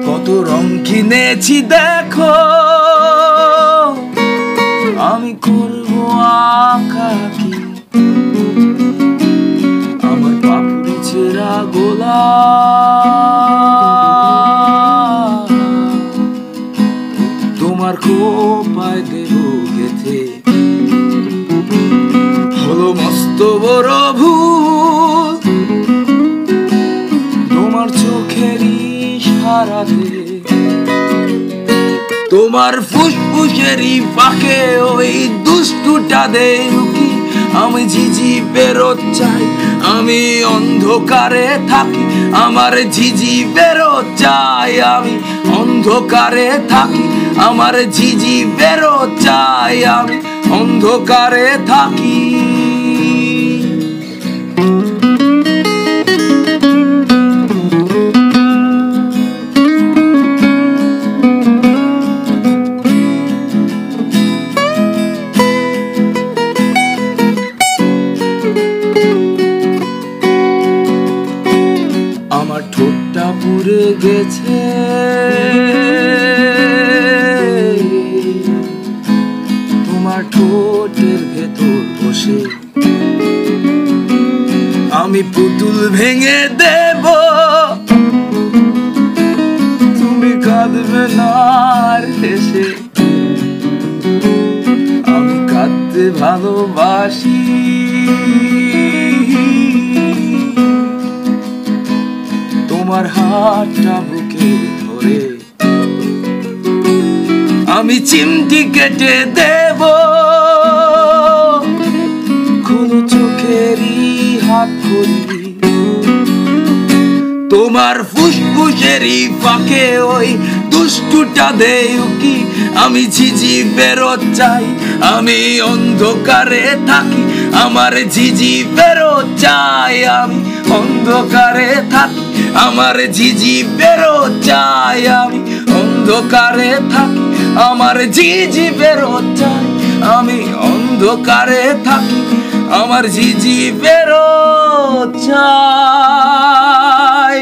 কত রং কিনেছি দেখো, আমি করবো আঁকাকি। আমার পাপড়ি ছেঁড়া গোলাপ তোমার খোপায় দেব গেথে। হলো মস্ত বড় ভুল তোমার চোখের ইশারাতে, তোমার ফুসফুসেরই ফাঁকে ওই দুষ্টুটা দেখি। আমি ঝিঝি বেরোত চাই, আমি অন্ধকারে থাকি। আমার ঝিঝি বেরোত চাই, আমি অন্ধকারে থাকি। আমার ঝিঝি বেরোত চাই, আমি অন্ধকারে থাকি। আমার ঠোঁটটা পুড়ে গেছে, তোমার ঠোঁটের ভেতর বসে আমি পুতুল ভেঙে দেব। তুমি কাঁদবে না আর হেসে, আমি কাঁদতে ভালোবাসি। তোমার হাতটা বুকে ধরে আমি চিমটি কেটে দেব। খোলো চোখেরই হাত করি, তোমার ফুসফুসেরই ফাঁকে ওই দুষ্টুটা দেউকি। আমি ঝিঝি বেরোত চাই, আমি অন্ধকারে থাকি। আমার ঝিঝি বেরোত চাই, আমি অন্ধকারে থাকি। আমার ঝিঝি বেরোত চাই, আমি অন্ধকারে থাকি। আমার ঝিঝি বেরোত চাই, আমি অন্ধকারে থাকি। আমার ঝিঝি বেরোত চাই,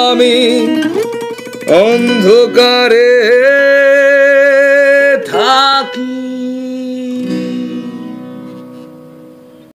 আমি অন্ধকারে